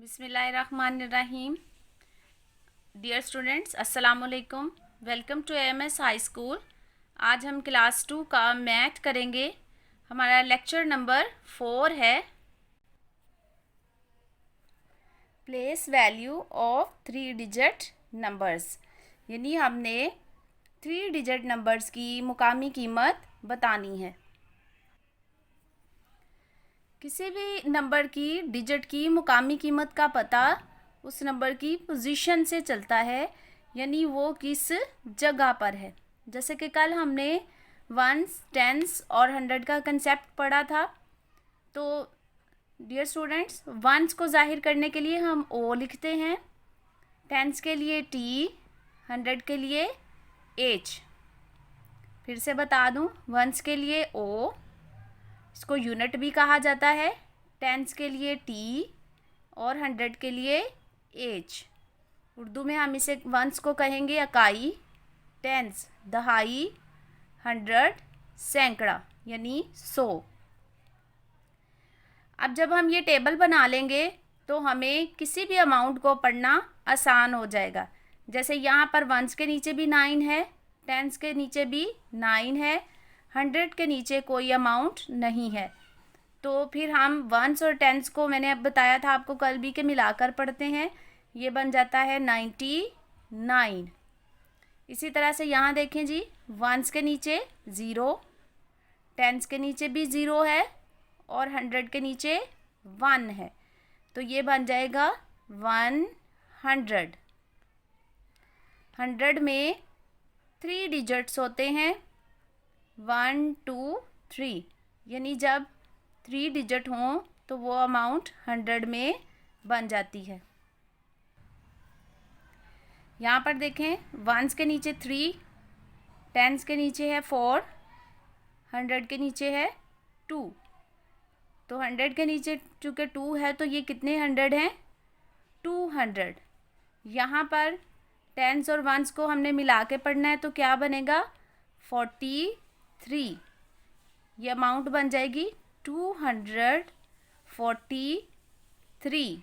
बिस्मिल्लाहिर्रहमानिर्रहीम। Dear students, अस्सलाम वालेकुम। Welcome to AMS high school. आज हम क्लास 2 का मैथ करेंगे। हमारा लेक्चर नंबर 4 है place value of 3 digit numbers. यानी हमने 3 डिजिट नंबर्स की मुकामी कीमत बतानी है। किसी भी नंबर की डिजिट की मुकामी कीमत का पता उस नंबर की पोजीशन से चलता है, यानी वो किस जगह पर है। जैसे कि कल हमने वंस, टेंस और हंड्रेड का कंसेप्ट पढ़ा था। तो डियर स्टूडेंट्स, वंस को जाहिर करने के लिए हम ओ लिखते हैं, टेंस के लिए टी, हंड्रेड के लिए एच। फिर से बता दूं, वंस के लिए ओ, इसको यूनिट भी कहा जाता है, टेंस के लिए टी और हंड्रेड के लिए एच। उर्दू में हम इसे वंस को कहेंगे इकाई, टेंस दहाई, हंड्रेड सैकड़ा यानी 100। अब जब हम ये टेबल बना लेंगे तो हमें किसी भी अमाउंट को पढ़ना आसान हो जाएगा। जैसे यहाँ पर वंस के नीचे भी 9 है, टेंस के नीचे भी 9 है, हंड्रेड के नीचे कोई अमाउंट नहीं है। तो फिर हम वंस और टेंस को, मैंने अब बताया था आपको कल भी, के मिलाकर पढ़ते हैं। ये बन जाता है 99। इसी तरह से यहाँ देखें जी, वंस के नीचे 0, टेंस के नीचे भी 0 है और हंड्रेड के नीचे 1 है। तो ये बन जाएगा 100। हंड्रेड में 3 डिजिट्स होते हैं, 1 2 3। यानी जब 3 डिजिट हों तो वो अमाउंट 100 में बन जाती है। यहाँ पर देखें, वंस के नीचे 3, टेंस के नीचे है 4, हंड्रेड के नीचे है 2। तो 100 के नीचे चूँकि 2 है तो ये कितने 100 हैं? 200। यहाँ पर टेंस और वंस को हमने मिला के पढ़ना है तो क्या बनेगा? 43। ये अमाउंट बन जाएगी 243।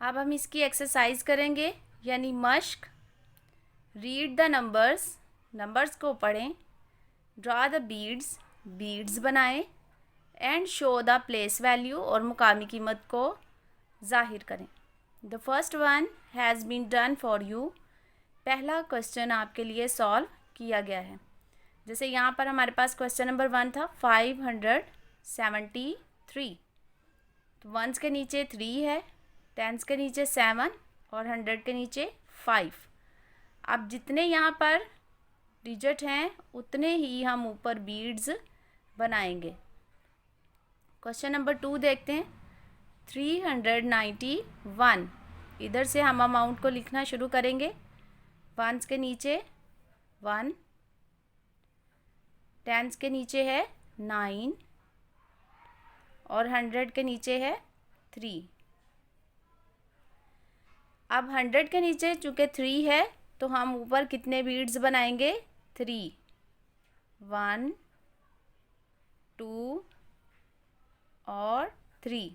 अब हम इसकी एक्सरसाइज करेंगे, यानी मश्क। रीड द नंबर्स, नंबर्स को पढ़ें, ड्रा द बीड्स, बीड्स बनाएं, and show the place value और मुकामी कीमत को जाहिर करें। The first one has been done for you. पहला क्वेश्चन आपके लिए सॉल्व किया गया है। जैसे यहाँ पर हमारे पास क्वेश्चन नंबर 1 था 573। तो वंस के नीचे 3 है, टेंस के नीचे 7 और हंड्रेड के नीचे 5। अब जितने यहाँ पर डिजिट हैं उतने ही हम ऊपर बीड्स बनाएंगे। क्वेश्चन नंबर 2 देखते हैं, 391। इधर से हम अमाउंट को लिखना शुरू करेंगे। वंस के नीचे 1, टेंस के नीचे है 9 और हंड्रेड के नीचे है 3। अब 100 के नीचे चूँकि 3 है तो हम ऊपर कितने बीड्स बनाएंगे? 3, 1 2 और 3।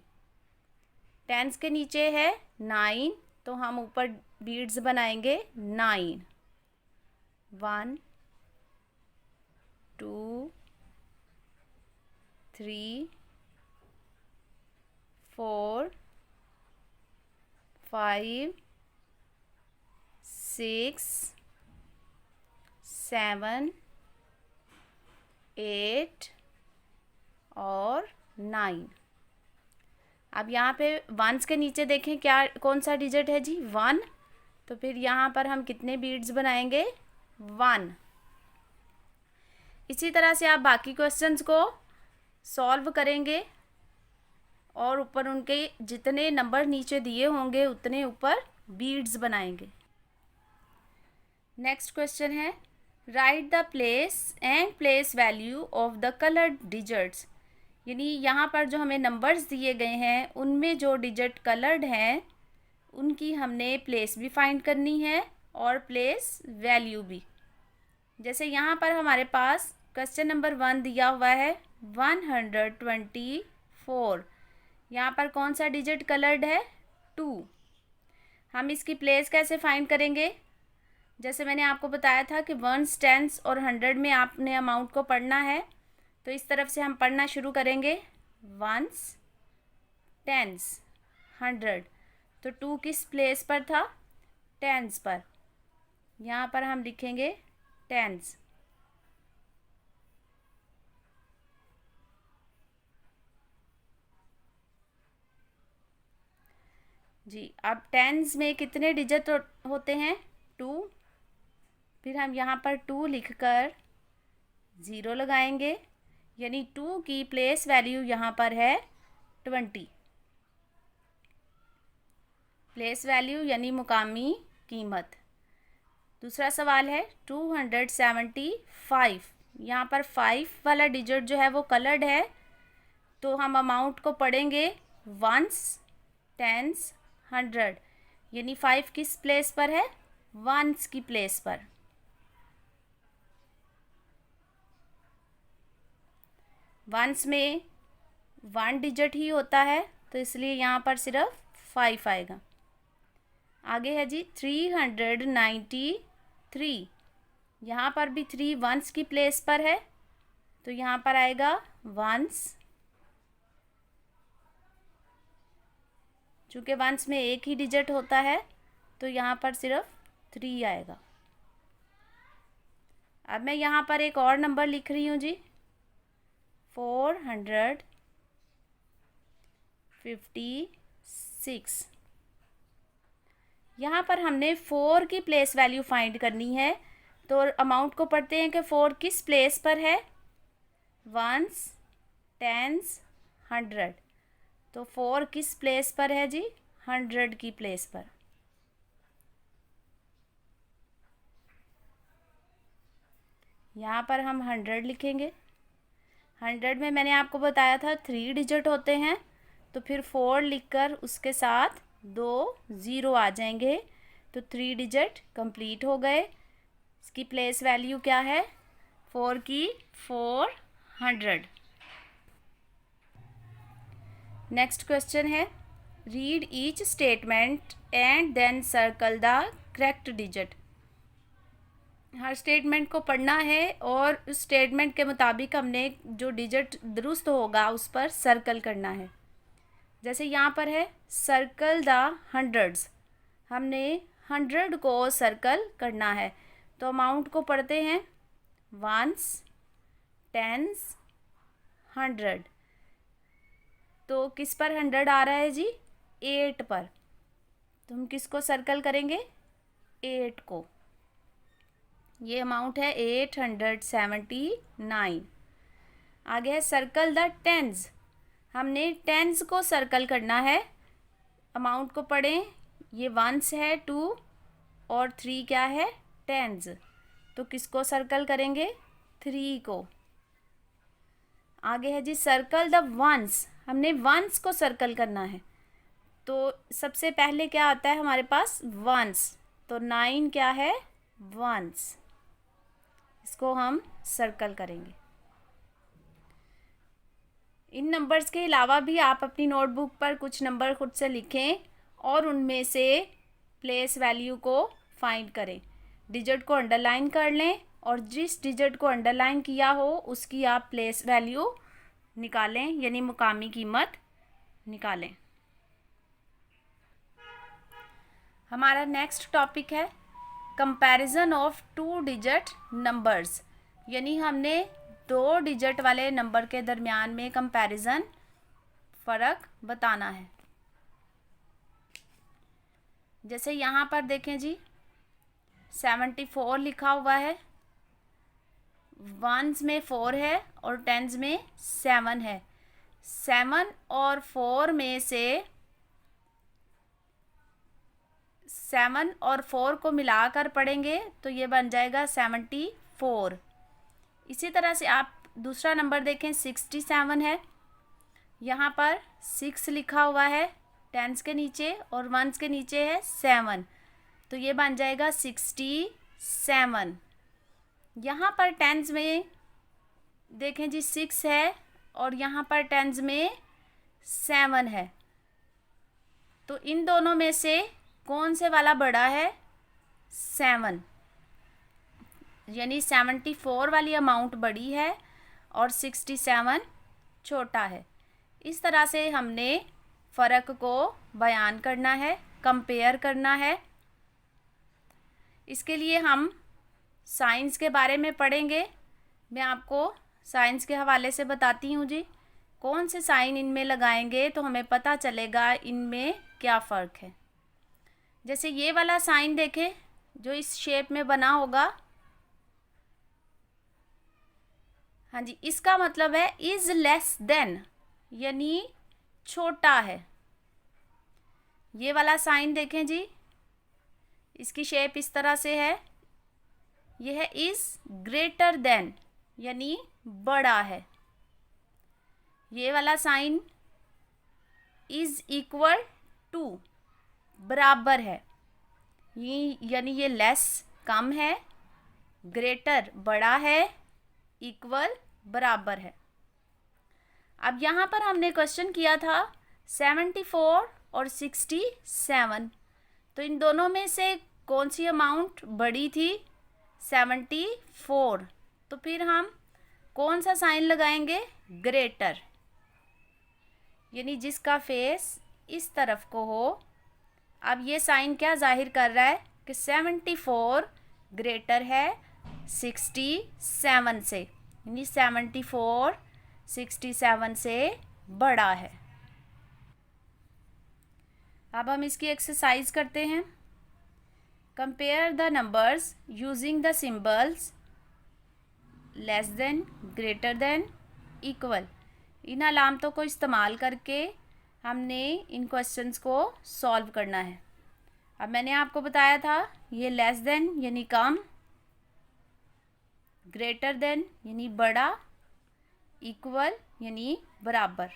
टेंस के नीचे है 9 तो हम ऊपर बीड्स बनाएंगे 9, 1 2 3 4 5 6 7 8 और 9। अब यहाँ पे वंस के नीचे देखें क्या, कौन सा डिजिट है जी? 1। तो फिर यहाँ पर हम कितने बीड्स बनाएंगे? 1। इसी तरह से आप बाकी क्वेश्चंस को सॉल्व करेंगे और ऊपर उनके जितने नंबर नीचे दिए होंगे उतने ऊपर बीड्स बनाएंगे। नेक्स्ट क्वेश्चन है, right the place and place value of the coloured digits. यानी यहाँ पर जो हमें नंबर्स दिए गए हैं उनमें जो डिजिट कलर्ड हैं उनकी हमने प्लेस भी फाइंड करनी है और प्लेस वैल्यू भी। जैसे यहाँ पर हमारे पास क्वेश्चन नंबर 1 दिया हुआ है 124। यहाँ पर कौन सा डिजिट कलर्ड है? 2। हम इसकी प्लेस कैसे फाइंड करेंगे? जैसे मैंने आपको बताया था कि वंस, टेंस और 100 में आपने अमाउंट को पढ़ना है, तो इस तरफ से हम पढ़ना शुरू करेंगे। Ones, tens, 100। तो 2 किस प्लेस पर था? टेंस पर। यहाँ पर हम लिखेंगे टेंस। जी, अब टेंस में कितने डिजिट होते हैं? 2। फिर हम यहाँ पर 2 लिखकर 0 लगाएंगे, यानी 2 की प्लेस वैल्यू यहाँ पर है 20। प्लेस वैल्यू यानी मुकामी कीमत। दूसरा सवाल है 275। यहाँ पर 5 वाला डिजिट जो है वो कलर्ड है, तो हम अमाउंट को पढ़ेंगे वंस, टेंस, 100, यानी 5 किस प्लेस पर है? वंस की प्लेस पर। वंस में 1 डिजिट ही होता है, तो इसलिए यहाँ पर सिर्फ 5 आएगा। आगे है जी 393। यहाँ पर भी 3 वंस की प्लेस पर है, तो यहाँ पर आएगा वंस। चूँकि वंस में एक ही डिजिट होता है, तो यहाँ पर सिर्फ 3 आएगा। अब मैं यहाँ पर एक और नंबर लिख रही हूँ जी, 456। यहाँ पर हमने 4 की प्लेस वैल्यू फाइंड करनी है, तो अमाउंट को पढ़ते हैं कि 4 किस प्लेस पर है? Ones, tens, 100। तो 4 किस प्लेस पर है जी? 100 की प्लेस पर। यहाँ पर हम 100 लिखेंगे। 100 में मैंने आपको बताया था 3 डिजिट होते हैं, तो फिर 4 लिखकर उसके साथ 2 0 आ जाएंगे, तो 3 डिजिट कंप्लीट हो गए। इसकी प्लेस वैल्यू क्या है? 4 की 400। नेक्स्ट क्वेश्चन है, read each statement and then circle the correct digit. हर स्टेटमेंट को पढ़ना है और उस स्टेटमेंट के मुताबिक हमने जो डिजिट दुरुस्त होगा उस पर सर्कल करना है। जैसे यहाँ पर है सर्कल द हंड्रेड्स, हमने 100 को सर्कल करना है, तो अमाउंट को पढ़ते हैं वंस, टेंस, 100। तो किस पर 100 आ रहा है जी? 8 पर। तो हम किसको सर्कल करेंगे? 8 को। ये अमाउंट है 879। आगे है सर्कल द टेंस, हमने टेंस को सर्कल करना है। अमाउंट को पढ़ें, ये वंस है 2 और 3 क्या है? टेंस। तो किसको सर्कल करेंगे? 3 को। आगे है जी सर्कल द वंस, हमने वंस को सर्कल करना है, तो सबसे पहले क्या आता है हमारे पास? वंस। तो 9 क्या है? वंस। इसको हम सर्कल करेंगे। इन नंबर्स के अलावा भी आप अपनी नोटबुक पर कुछ नंबर खुद से लिखें और उनमें से प्लेस वैल्यू को फाइंड करें। डिजिट को अंडरलाइन कर लें और जिस डिजिट को अंडरलाइन किया हो उसकी आप प्लेस वैल्यू निकालें, यानी मुकामी कीमत निकालें। हमारा नेक्स्ट टॉपिक है कंपैरिजन ऑफ 2 डिजिट नंबर्स, यानी हमने 2 डिजिट वाले नंबर के दरमियान में कंपैरिजन, फ़र्क बताना है। जैसे यहाँ पर देखें जी 74 लिखा हुआ है, वंस में 4 है और टेंस में 7 है। 7 और 4 में से 7 और 4 को मिलाकर पढ़ेंगे तो ये बन जाएगा 74। इसी तरह से आप दूसरा नंबर देखें 67 है, यहाँ पर 6 लिखा हुआ है टेंस के नीचे और वंस के नीचे है 7, तो ये बन जाएगा 67। यहाँ पर टेंस में देखें जी 6 है और यहाँ पर टेंस में 7 है। तो इन दोनों में से कौन से वाला बड़ा है? 7, यानी 74 वाली अमाउंट बड़ी है और 67 छोटा है। इस तरह से हमने फ़र्क को बयान करना है, कंपेयर करना है। इसके लिए हम साइंस के बारे में पढ़ेंगे। मैं आपको साइंस के हवाले से बताती हूँ जी। कौन से साइन इनमें लगाएंगे तो हमें पता चलेगा इनमें क्या फ़र्क है। जैसे ये वाला साइन देखें जो इस शेप में बना होगा, हाँ जी, इसका मतलब है इज़ लेस देन, यानी छोटा है। ये वाला साइन देखें जी, इसकी शेप इस तरह से है, यह है इज़ ग्रेटर देन, यानी बड़ा है। ये वाला साइन इज़ इक्वल टू, बराबर है, ये यानी ये लेस कम है, ग्रेटर बड़ा है, इक्वल बराबर है। अब यहाँ पर हमने क्वेश्चन किया था 74 और 67, तो इन दोनों में से कौन सी अमाउंट बड़ी थी? 74। तो फिर हम कौन सा साइन लगाएंगे? ग्रेटर, यानी जिसका फेस इस तरफ को हो। अब ये साइन क्या जाहिर कर रहा है कि 74 ग्रेटर है 67 से, यानी 74 67 से बड़ा है। अब हम इसकी एक्सरसाइज करते हैं। Compare the numbers using the symbols less than, greater than, equal. इन अलामतों को इस्तेमाल करके हमने इन क्वेश्चंस को सॉल्व करना है। अब मैंने आपको बताया था ये लेस देन यानी कम, ग्रेटर देन यानी बड़ा, इक्वल यानी बराबर।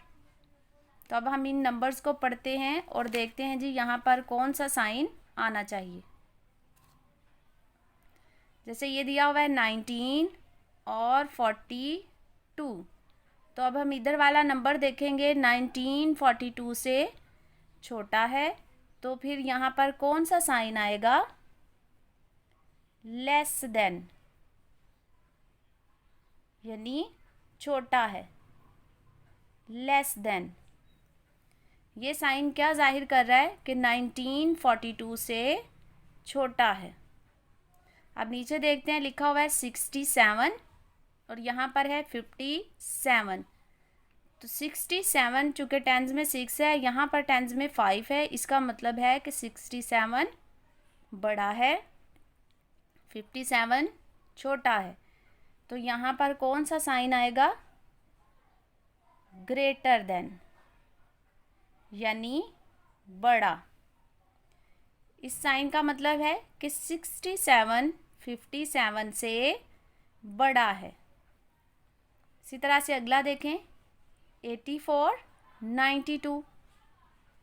तो अब हम इन नंबर्स को पढ़ते हैं और देखते हैं जी यहाँ पर कौन सा साइन आना चाहिए। जैसे ये दिया हुआ है 19 और 42, तो अब हम इधर वाला नंबर देखेंगे 19 42 से छोटा है, तो फिर यहाँ पर कौन सा साइन आएगा? लेस देन, यानी छोटा है, लेस देन। ये साइन क्या जाहिर कर रहा है कि 19 42 से छोटा है। अब नीचे देखते हैं, लिखा हुआ है 67 और यहाँ पर है 57। तो 67 चूँकि टेंस में 6 है, यहाँ पर टेंस में 5 है, इसका मतलब है कि 67 बड़ा है, 57 छोटा है। तो यहाँ पर कौन सा साइन आएगा? ग्रेटर देन, यानी बड़ा। इस साइन का मतलब है कि 67 57 से बड़ा है। इसी तरह से अगला देखें 84 92।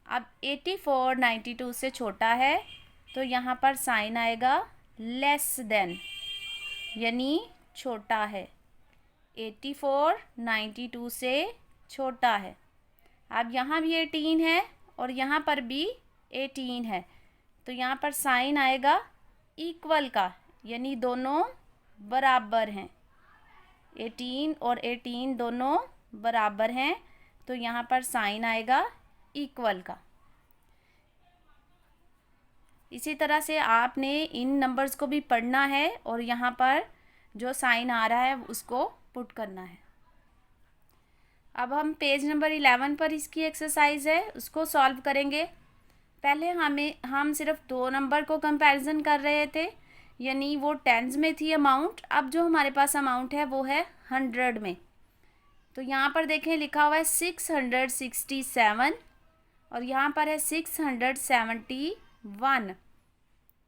अब 84 92 से छोटा है, तो यहाँ पर साइन आएगा लेस देन, यानी छोटा है। 84 92 से छोटा है। अब यहाँ भी 18 है और यहाँ पर भी 18 है, तो यहाँ पर साइन आएगा इक्वल का, यानी दोनों बराबर हैं। 18 और 18 दोनों बराबर हैं, तो यहाँ पर साइन आएगा इक्वल का। इसी तरह से आपने इन नंबर्स को भी पढ़ना है और यहाँ पर जो साइन आ रहा है उसको पुट करना है। अब हम पेज नंबर 11 पर इसकी एक्सरसाइज है उसको सॉल्व करेंगे। पहले हम सिर्फ 2 नंबर को कंपैरिजन कर रहे थे, यानी वो टेंस में थी अमाउंट। अब जो हमारे पास अमाउंट है वो है 100 में। तो यहाँ पर देखें लिखा हुआ है 667 और यहाँ पर है 671।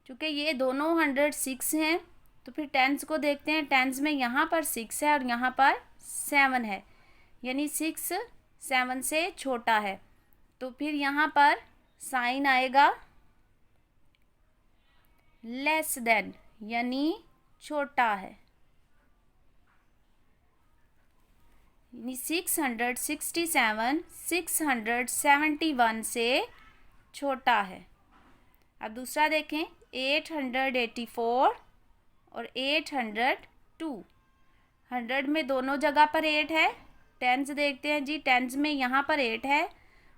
चूँकि ये दोनों 106 हैं, तो फिर टेंस को देखते हैं। टेंस में यहाँ पर 6 है और यहाँ पर 7 है, यानी 6 7 से छोटा है। तो फिर यहाँ पर साइन आएगा लेस देन, यानी छोटा है। यानी 667 671 से छोटा है। अब दूसरा देखें, 884 और 802। 100 में दोनों जगह पर 8 है। टेंस देखते हैं जी, टेंस में यहाँ पर 8 है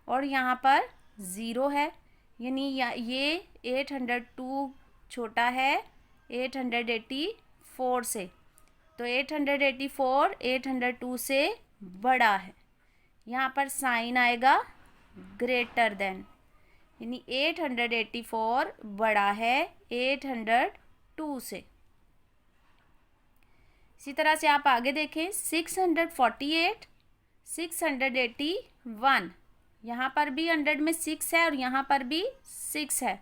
और यहाँ पर 0 है, यानी ये 802 छोटा है 884 से, तो 884 802 से बड़ा है। यहाँ पर साइन आएगा ग्रेटर देन, यानी 884 बड़ा है 802 से। इसी तरह से आप आगे देखें, 648 681। यहाँ पर भी 100 में 6 है और यहाँ पर भी 6 है।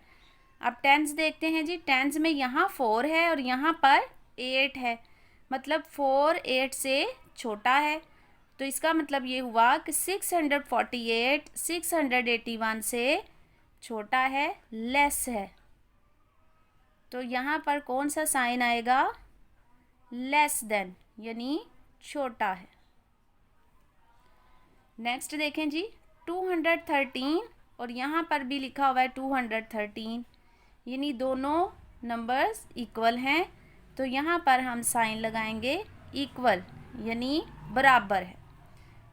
अब टेंस देखते हैं जी, टेंस में यहाँ 4 है और यहाँ पर 8 है, मतलब 4 8 से छोटा है। तो इसका मतलब ये हुआ कि 648 681 से छोटा है, लेस है। तो यहाँ पर कौन सा साइन आएगा? लेस देन, यानी छोटा है। नेक्स्ट देखें जी, 213 और यहाँ पर भी लिखा हुआ है 213, यानी दोनों नंबर्स इक्वल हैं। तो यहाँ पर हम साइन लगाएंगे इक्वल, यानी बराबर है।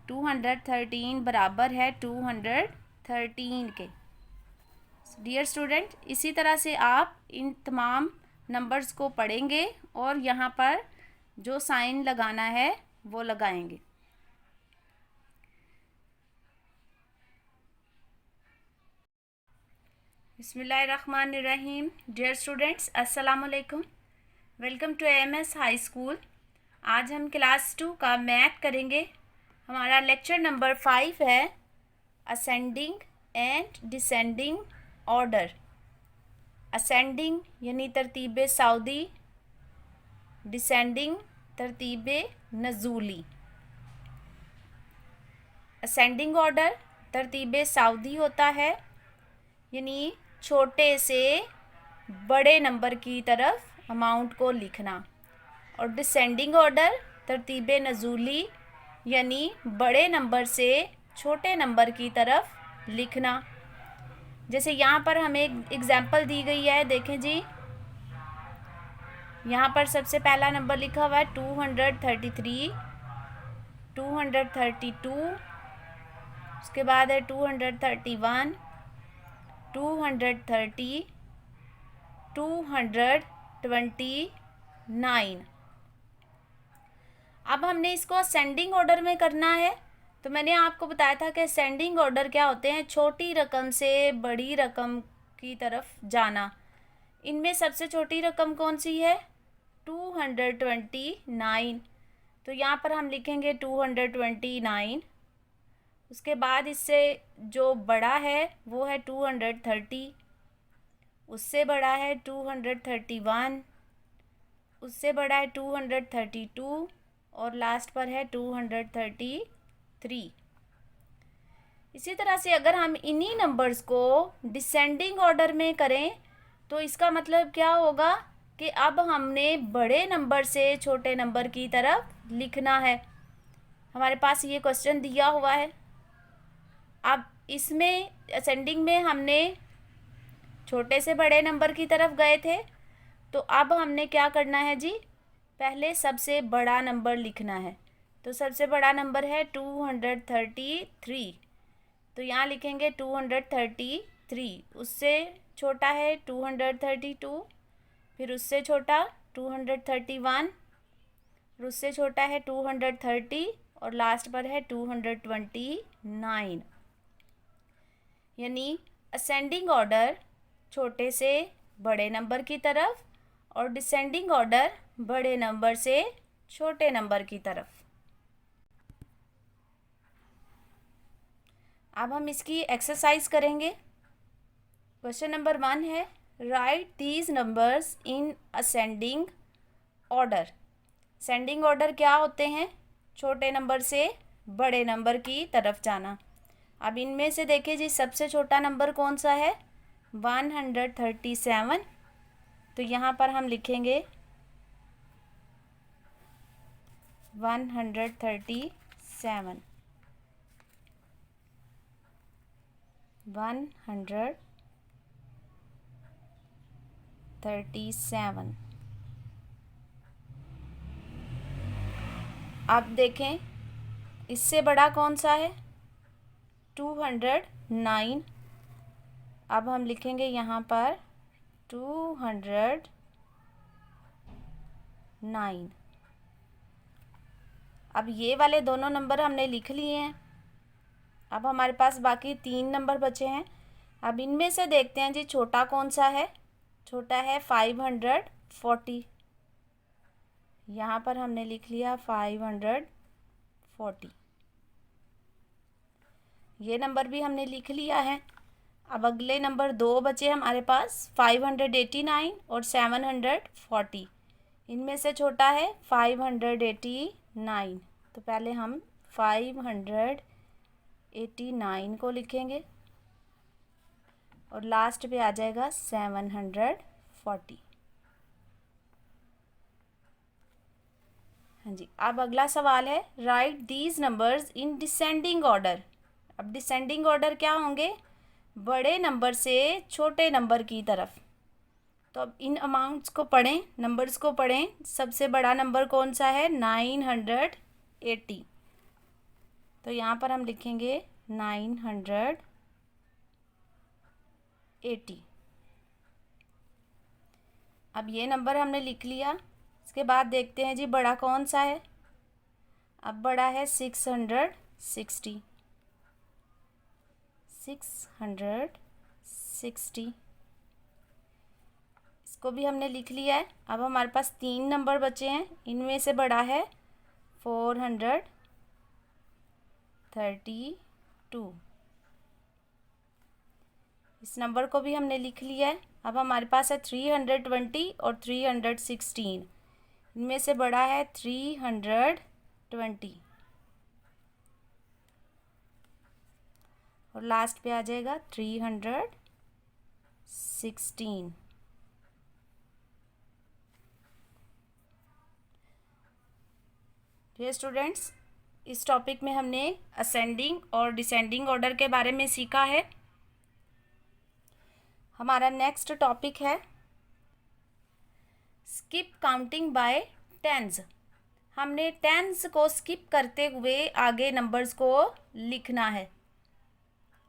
213 बराबर है 213 के। डियर स्टूडेंट, इसी तरह से आप इन तमाम नंबर्स को पढ़ेंगे और यहाँ पर जो साइन लगाना है वो लगाएंगे। बिस्मिल्लाहिर्रहमानिर्रहीम। डियर स्टूडेंट्स, अस्सलाम वालेकुम। Welcome to AMS high school. आज हम क्लास 2 का मैथ करेंगे। हमारा लेक्चर नंबर 5 है, ascending and descending order. Ascending यानी तरतीब सऊदी, डिसेंडिंग तरतीब नज़ूली। असेंडिंग ऑर्डर तरतीब सऊदी होता है, यानी छोटे से बड़े नंबर की तरफ अमाउंट को लिखना, और डिसेंडिंग ऑर्डर तरतीब नज़ूली यानी बड़े नंबर से छोटे नंबर की तरफ लिखना। जैसे यहाँ पर हमें एक एग्जाम्पल दी गई है, देखें जी। यहाँ पर सबसे पहला नंबर लिखा हुआ है 233, 232, उसके बाद है 231, 230, 229। अब हमने इसको असेंडिंग ऑर्डर में करना है। तो मैंने आपको बताया था कि असेंडिंग ऑर्डर क्या होते हैं, छोटी रकम से बड़ी रकम की तरफ जाना। इनमें सबसे छोटी रकम कौन सी है? 229। तो यहाँ पर हम लिखेंगे 229। उसके बाद इससे जो बड़ा है वो है 230, उससे बड़ा है 231, उससे बड़ा है 232 और लास्ट पर है 233। इसी तरह से अगर हम इन्हीं नंबर्स को डिसेंडिंग ऑर्डर में करें तो इसका मतलब क्या होगा कि अब हमने बड़े नंबर से छोटे नंबर की तरफ लिखना है। हमारे पास ये क्वेश्चन दिया हुआ है। अब इसमें असेंडिंग में हमने छोटे से बड़े नंबर की तरफ गए थे, तो अब हमने क्या करना है जी? पहले सबसे बड़ा नंबर लिखना है। तो सबसे बड़ा नंबर है 233, तो यहाँ लिखेंगे 233। उससे छोटा है 232, फिर उससे छोटा 231, फिर उससे छोटा है 230 और लास्ट पर है 229। यानी असेंडिंग ऑर्डर छोटे से बड़े नंबर की तरफ और डिसेंडिंग ऑर्डर बड़े नंबर से छोटे नंबर की तरफ। अब हम इसकी एक्सरसाइज करेंगे। क्वेश्चन नंबर 1 है, right these numbers in ascending order. Ascending order क्या होते हैं? छोटे नंबर से बड़े नंबर की तरफ जाना। अब इनमें से देखिए जी, सबसे छोटा नंबर कौन सा है? 137। तो यहाँ पर हम लिखेंगे 7 137। अब देखें इससे बड़ा कौन सा है, 209। अब हम लिखेंगे यहाँ पर 209। अब ये वाले दोनों नंबर हमने लिख लिए हैं। अब हमारे पास बाकी 3 नंबर बचे हैं। अब इनमें से देखते हैं जी छोटा कौन सा है। छोटा है 540। यहाँ पर हमने लिख लिया 540। ये नंबर भी हमने लिख लिया है। अब अगले नंबर 2 बचे हमारे पास, 589 और 740। इनमें से छोटा है 589। तो पहले हम 589 को लिखेंगे और लास्ट पे आ जाएगा 740। हाँ जी। अब अगला सवाल है, right these numbers in descending order. अब डिसेंडिंग ऑर्डर क्या होंगे, बड़े नंबर से छोटे नंबर की तरफ। तो अब इन अमाउंट्स को पढ़ें, नंबर्स को पढ़ें। सबसे बड़ा नंबर कौन सा है, 980। तो यहाँ पर हम लिखेंगे 980। अब ये नंबर हमने लिख लिया। इसके बाद देखते हैं जी बड़ा कौन सा है। अब बड़ा है 660। 660 इसको भी हमने लिख लिया है। अब हमारे पास 3 नंबर बचे हैं। इनमें से बड़ा है 432। इस नंबर को भी हमने लिख लिया है। अब हमारे पास है 320 और 316। इनमें से बड़ा है 320 और लास्ट पे आ जाएगा 316। डियर स्टूडेंट्स, इस टॉपिक में हमने असेंडिंग और डिसेंडिंग ऑर्डर के बारे में सीखा है। हमारा नेक्स्ट टॉपिक है स्किप काउंटिंग बाय टेंस। हमने टेंस को स्किप करते हुए आगे नंबर्स को लिखना है।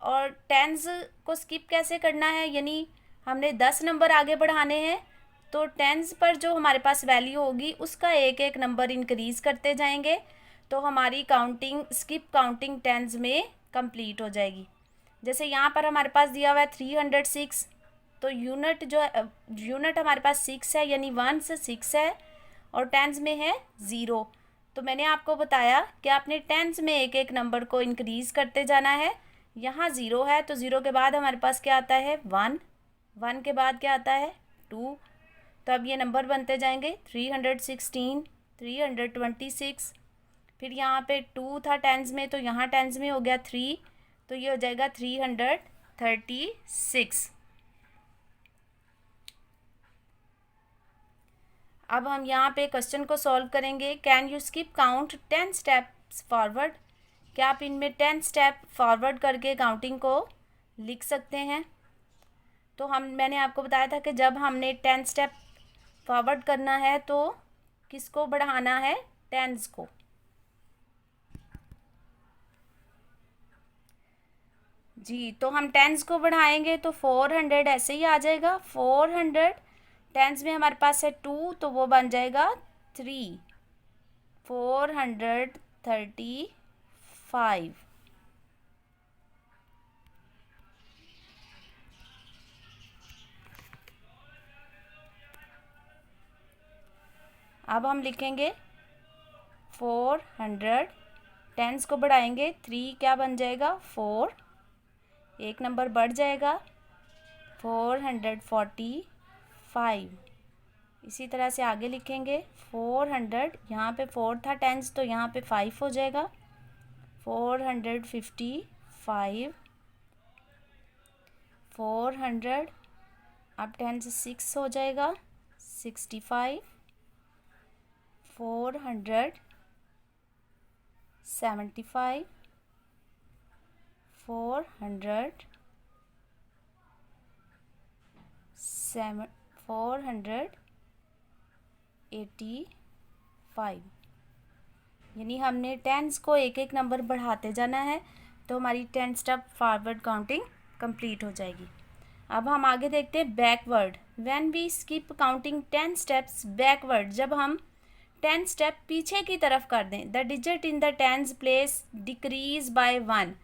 और टेंस को स्किप कैसे करना है, यानी हमने 10 नंबर आगे बढ़ाने हैं तो टेंस पर जो हमारे पास वैल्यू होगी उसका एक एक नंबर इंक्रीज करते जाएंगे तो हमारी काउंटिंग स्किप काउंटिंग टेंस में कंप्लीट हो जाएगी। जैसे यहाँ पर हमारे पास दिया हुआ है 306, तो यूनिट हमारे पास 6 है, यानी 1 से 6 है और टेंस में है 0। तो मैंने आपको बताया कि आपने टेंस में एक एक नंबर को इंक्रीज करते जाना है। यहाँ 0 है तो 0 के बाद हमारे पास क्या आता है 1, 1 के बाद क्या आता है 2। तो अब ये नंबर बनते जाएंगे 316, 326। फिर यहाँ पे 2 था टेंस में तो यहाँ टेंस में हो गया 3, तो ये हो जाएगा 336। अब हम यहाँ पे क्वेश्चन को सॉल्व करेंगे। Can you skip count 10 steps forward. क्या आप इनमें 10 स्टेप फॉरवर्ड करके काउंटिंग को लिख सकते हैं। तो मैंने आपको बताया था कि जब हमने 10 स्टेप फॉरवर्ड करना है तो किसको बढ़ाना है, टेंस को। जी, तो हम टेंस को बढ़ाएंगे तो 400 ऐसे ही आ जाएगा। 400 टेंस में हमारे पास है 2 तो वो बन जाएगा 3, 435। अब हम लिखेंगे 400 टेंस को बढ़ाएंगे 3 क्या बन जाएगा 4, एक नंबर बढ़ जाएगा 445। इसी तरह से आगे लिखेंगे 400, यहाँ पे 4 था टेंस तो यहाँ पे 5 हो जाएगा 455। 400 अब टेंस 6 हो जाएगा 65। 466 75, 400, 485। यानी हमने टेंस को एक एक नंबर बढ़ाते जाना है, तो हमारी 10 स्टेप फॉरवर्ड काउंटिंग कंप्लीट हो जाएगी। अब हम आगे देखते हैं backward. When we skip counting 10 steps backward, जब हम 10 स्टेप पीछे की तरफ कर दें, the digit in the tens place decrease by 1,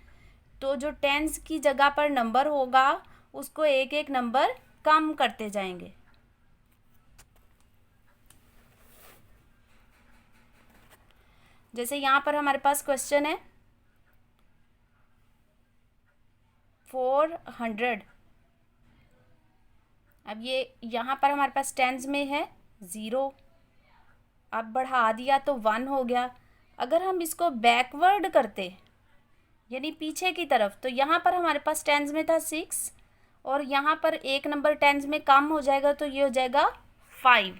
तो जो टेंस की जगह पर नंबर होगा उसको एक एक नंबर कम करते जाएंगे। जैसे यहाँ पर हमारे पास क्वेश्चन है 400। अब ये यहाँ पर हमारे पास टेंस में है 0, अब बढ़ा दिया तो 1 हो गया। अगर हम इसको बैकवर्ड करते यानी पीछे की तरफ, तो यहाँ पर हमारे पास टेंस में था 6 और यहाँ पर एक नंबर टेंस में कम हो जाएगा, तो ये हो जाएगा 5।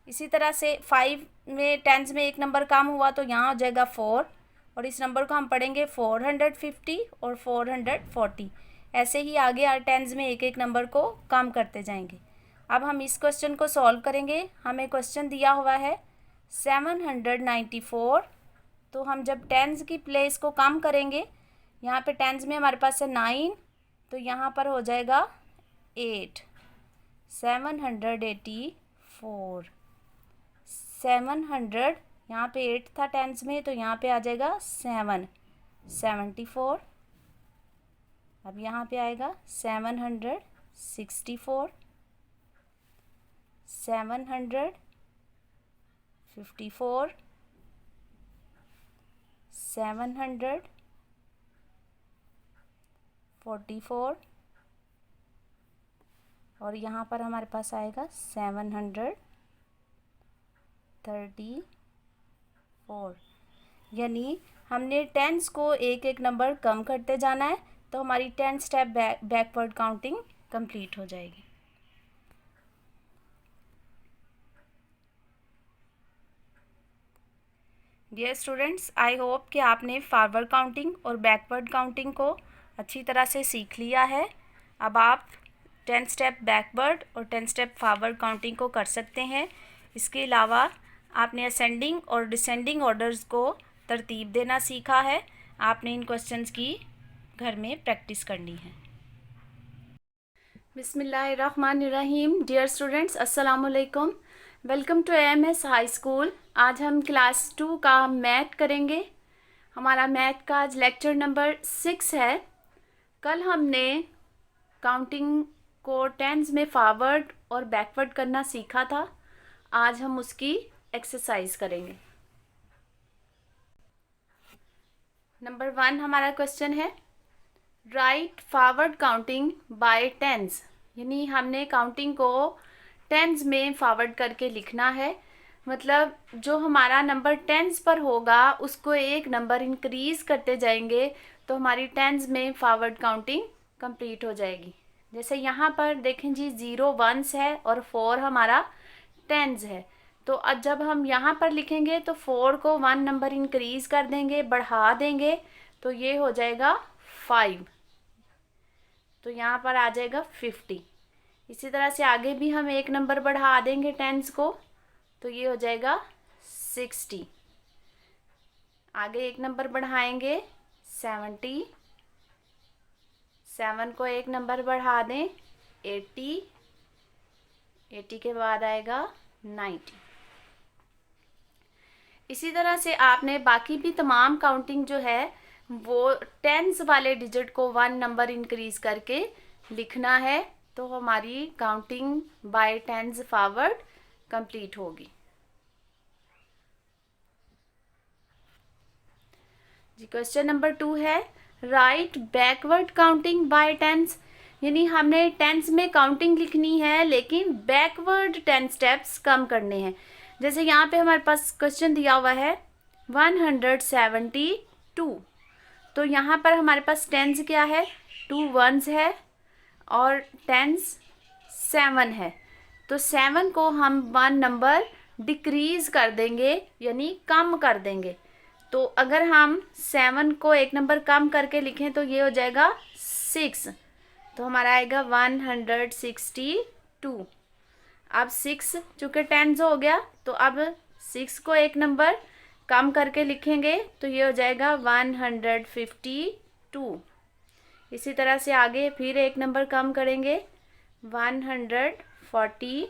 इसी तरह से 5 में टेंस में एक नंबर कम हुआ तो यहाँ हो जाएगा 4, और इस नंबर को हम पढ़ेंगे 450 और 440। ऐसे ही आगे हर टेंस में एक एक नंबर को कम करते जाएंगे। अब हम इस क्वेश्चन को सॉल्व करेंगे। हमें क्वेश्चन दिया हुआ है 794, तो हम जब टेंस की प्लेस को कम करेंगे, यहाँ पे टेंस में हमारे पास है 9, तो यहाँ पर हो जाएगा 8, 784। 700, यहाँ पे 8 था टेंस में, तो यहाँ पे आ जाएगा 7, 74। अब यहाँ पे आएगा 764, 754, 744, और यहाँ पर हमारे पास आएगा 734। यानी हमने टेंस को एक एक नंबर कम करते जाना है, तो हमारी 10 स्टेप बैकवर्ड काउंटिंग कंप्लीट हो जाएगी। डियर स्टूडेंट्स, आई होप कि आपने फॉरवर्ड काउंटिंग और बैकवर्ड काउंटिंग को अच्छी तरह से सीख लिया है। अब आप 10 स्टेप बैकवर्ड और 10 स्टेप फॉरवर्ड काउंटिंग को कर सकते हैं। इसके अलावा आपने असेंडिंग और डिसेंडिंग ऑर्डर्स को तरतीब देना सीखा है। आपने इन क्वेश्चंस की घर में प्रैक्टिस करनी है। बिस्मिल्लाहिर्रहमानिर्रहीम। डियर स्टूडेंट्स, अस्सलाम वालेकुम। Welcome to AMS high school. आज हम क्लास 2 का मैथ करेंगे। हमारा मैथ का आज लेक्चर नंबर 6 है। कल हमने काउंटिंग को टेंस में फॉरवर्ड और बैकवर्ड करना सीखा था। आज हम उसकी एक्सरसाइज करेंगे। नंबर 1 हमारा क्वेश्चन है, write forward counting by tens. यानी हमने काउंटिंग को टेंस में फॉरवर्ड करके लिखना है। मतलब जो हमारा नंबर टेंस पर होगा उसको एक नंबर इंक्रीज़ करते जाएंगे, तो हमारी टेंस में फॉरवर्ड काउंटिंग कंप्लीट हो जाएगी। जैसे यहाँ पर देखें जी, 0 1s है और 4 हमारा टेंस है। तो अब जब हम यहाँ पर लिखेंगे तो 4 को 1 नंबर इंक्रीज़ कर देंगे, बढ़ा देंगे, तो ये हो जाएगा 5। तो यहाँ पर आ जाएगा 50। इसी तरह से आगे भी हम एक नंबर बढ़ा देंगे टेंस को, तो ये हो जाएगा 60। आगे एक नंबर बढ़ाएंगे 70, 7 को एक नंबर बढ़ा दें 80, 80 के बाद आएगा 90। इसी तरह से आपने बाकी भी तमाम काउंटिंग जो है वो टेंस वाले डिजिट को 1 नंबर इंक्रीज करके लिखना है, तो हमारी counting by tens forward complete होगी। जी क्वेश्चन नंबर 2 है, write backward counting by tens. यानी हमने टेंस में काउंटिंग लिखनी है लेकिन बैकवर्ड 10 स्टेप्स कम करने हैं। जैसे यहाँ पे हमारे पास क्वेश्चन दिया हुआ है 172, तो यहाँ पर हमारे पास टेंस क्या है, 2 1s है और टेंस 7 है। तो 7 को हम 1 नंबर डिक्रीज़ कर देंगे यानी कम कर देंगे। तो अगर हम 7 को एक नंबर कम करके लिखें तो ये हो जाएगा 6, तो हमारा आएगा 162। अब 6 चूँकि टेंस हो गया, तो अब 6 को एक नंबर कम करके लिखेंगे तो ये हो जाएगा 152। इसी तरह से आगे फिर एक नंबर कम करेंगे 142,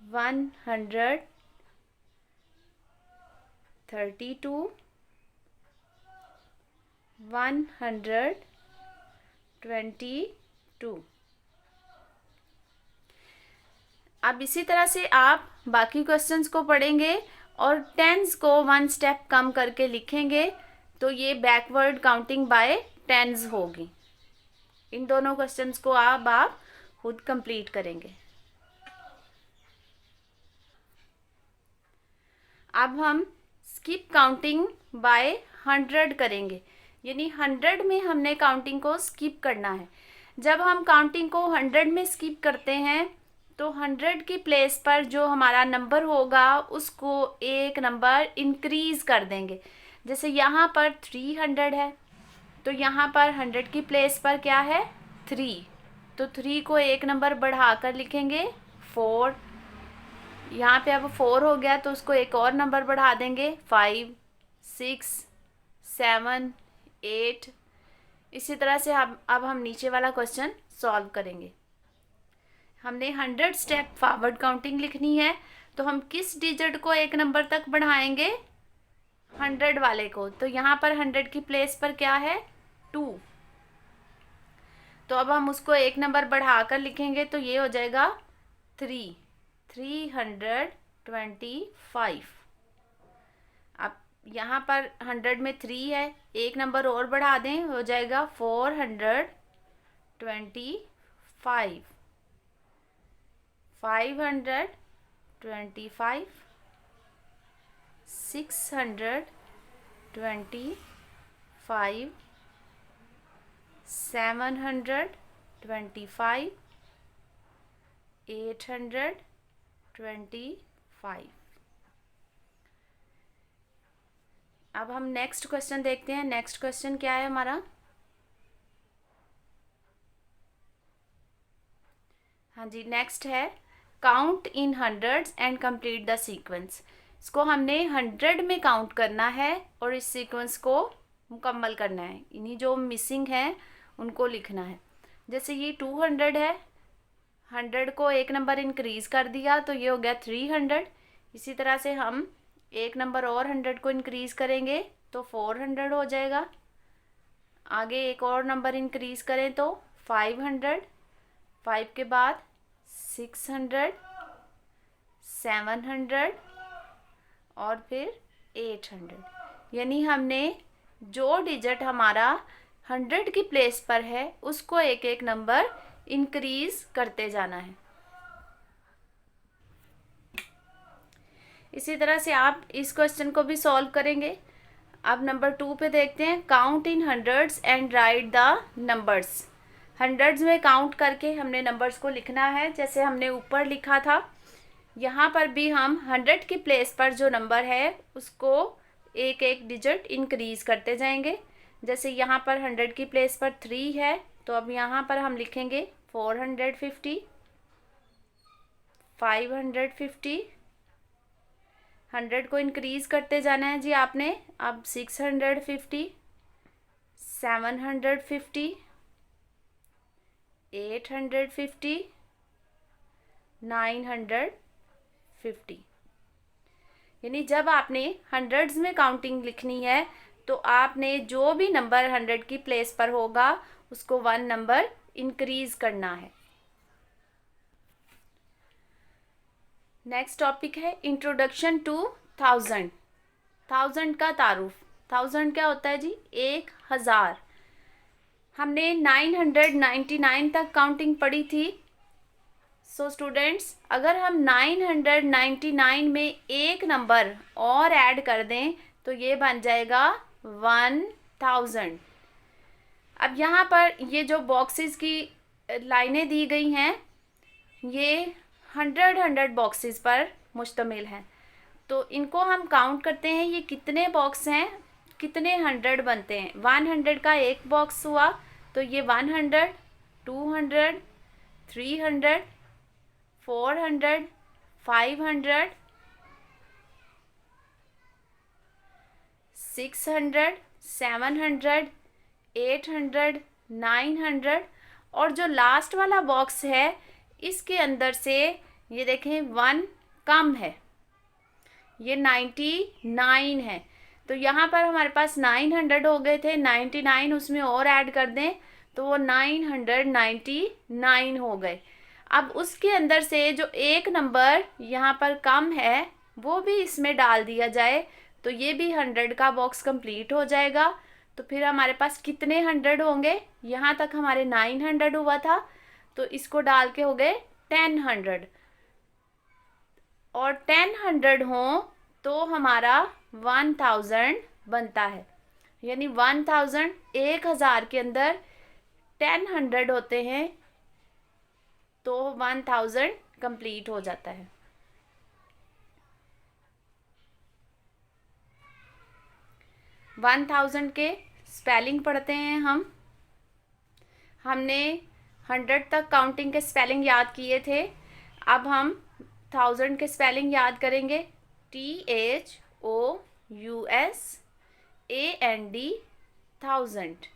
132, 122। अब इसी तरह से आप बाकी क्वेश्चंस को पढ़ेंगे और टेंस को 1 स्टेप कम करके लिखेंगे तो ये बैकवर्ड काउंटिंग बाय टेंस होगी। इन दोनों क्वेश्चंस को आप खुद कंप्लीट करेंगे। अब हम स्किप काउंटिंग बाय 100 करेंगे, यानी 100 में हमने काउंटिंग को स्किप करना है। जब हम काउंटिंग को 100 में स्किप करते हैं तो 100 की प्लेस पर जो हमारा नंबर होगा उसको एक नंबर इंक्रीज कर देंगे। जैसे यहाँ पर 300 है तो यहाँ पर 100 की प्लेस पर क्या है 3, तो 3 को एक नंबर बढ़ाकर लिखेंगे 4। यहाँ पे अब 4 हो गया तो उसको एक और नंबर बढ़ा देंगे 5, 6, 7, 8। इसी तरह से अब हम नीचे वाला क्वेश्चन सॉल्व करेंगे। हमने 100 स्टेप फॉरवर्ड काउंटिंग लिखनी है, तो हम किस डिजिट को एक नंबर तक बढ़ाएंगे 100 वाले को। तो यहाँ पर 100 की प्लेस पर क्या है 2, तो अब हम उसको एक नंबर बढ़ाकर लिखेंगे तो ये हो जाएगा 325। अब यहाँ पर 100 में 3 है, एक नंबर और बढ़ा दें हो जाएगा 425, 525, 625, 725, 825। अब हम नेक्स्ट क्वेश्चन देखते हैं। नेक्स्ट क्वेश्चन क्या है हमारा, हाँ जी, नेक्स्ट है count in hundreds and complete the sequence. इसको हमने 100 में काउंट करना है और इस सीक्वेंस को मुकम्मल करना है। इन्हीं जो मिसिंग हैं उनको लिखना है। जैसे ये 200 है, 100 को एक नंबर इंक्रीज़ कर दिया तो ये हो गया 300। इसी तरह से हम एक नंबर और 100 को इंक्रीज़ करेंगे तो 400 हो जाएगा। आगे एक और नंबर इंक्रीज़ करें तो 500, 5 के बाद 600, 700 और फिर 800। यानी हमने जो डिजिट हमारा 100 की प्लेस पर है उसको एक एक नंबर इंक्रीज़ करते जाना है। इसी तरह से आप इस क्वेश्चन को भी सॉल्व करेंगे। अब नंबर 2 पे देखते हैं, count in hundreds and right the numbers. Hundreds में काउंट करके हमने नंबर्स को लिखना है, जैसे हमने ऊपर लिखा था। यहाँ पर भी हम 100 की प्लेस पर जो नंबर है उसको एक एक डिजिट इंक्रीज़ करते जाएंगे। जैसे यहाँ पर 100 की प्लेस पर 3 है तो अब यहाँ पर हम लिखेंगे 450, 550। 100 को इंक्रीज़ करते जाना है जी आपने। अब 650, 750, 850, 950। यानी जब आपने हंड्रेड्स में काउंटिंग लिखनी है तो आपने जो भी नंबर 100 की प्लेस पर होगा उसको 1 नंबर इंक्रीज़ करना है। नेक्स्ट टॉपिक है इंट्रोडक्शन टू 1000। 1000 का तारुफ। 1000 क्या होता है जी 1000। हमने 999 तक काउंटिंग पढ़ी थी। सो स्टूडेंट्स, अगर हम 999 में एक नंबर और ऐड कर दें तो ये बन जाएगा 1000। अब यहाँ पर ये जो बॉक्सेस की लाइनें दी गई हैं ये 100 बॉक्सेस पर मुश्तमिल है। तो इनको हम काउंट करते हैं, ये कितने बॉक्स हैं, कितने 100 बनते हैं। 100 का एक बॉक्स हुआ तो ये 100, 200, 300, 400, 500, 600, 700, 800, 900 और जो लास्ट वाला बॉक्स है इसके अंदर से ये देखें 1 कम है, ये 99 है। तो यहाँ पर हमारे पास 900 हो गए थे, 99 उसमें और ऐड कर दें तो वो 999 हो गए। अब उसके अंदर से जो एक नंबर यहाँ पर कम है वो भी इसमें डाल दिया जाए तो ये भी 100 का बॉक्स कंप्लीट हो जाएगा। तो फिर हमारे पास कितने 100 होंगे, यहाँ तक हमारे 900 हुआ था तो इसको डाल के हो गए 1000 और 1000 हों तो हमारा 1000 बनता है। यानी 1000 1000 के अंदर 1000 होते हैं तो 1000 कंप्लीट हो जाता है। वन 1000 के स्पेलिंग पढ़ते हैं हम। हमने 100 तक काउंटिंग के स्पेलिंग याद किए थे, अब हम 1000 के स्पेलिंग याद करेंगे। THOUSAND 1000।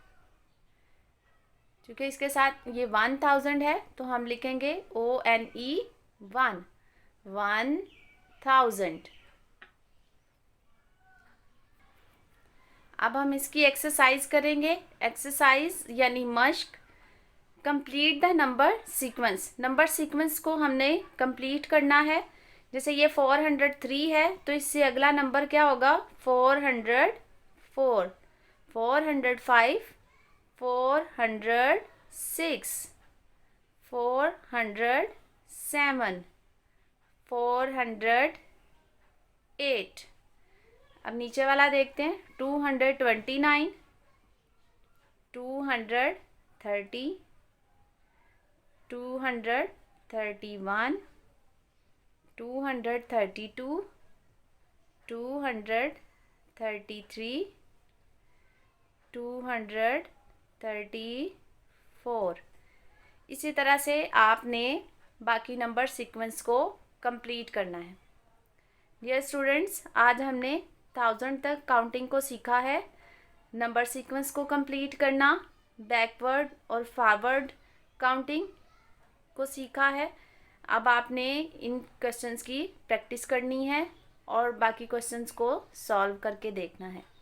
क्योंकि इसके साथ ये 1000 है तो हम लिखेंगे ONE 1000। अब हम इसकी एक्सरसाइज करेंगे। एक्सरसाइज यानी मश्क, complete the number sequence. Number sequence को हमने कंप्लीट करना है। जैसे ये 403 है तो इससे अगला नंबर क्या होगा, 404, 405, 406, 407, 408। अब नीचे वाला देखते हैं, 229, 230, 231, 232, 233, 234। इसी तरह से आपने बाकी नंबर सीक्वेंस को कंप्लीट करना है। डियर स्टूडेंट्स, आज हमने 1000 तक काउंटिंग को सीखा है, नंबर सीक्वेंस को कंप्लीट करना, बैकवर्ड और फॉरवर्ड काउंटिंग को सीखा है। अब आपने इन क्वेश्चंस की प्रैक्टिस करनी है और बाकी क्वेश्चंस को सॉल्व करके देखना है।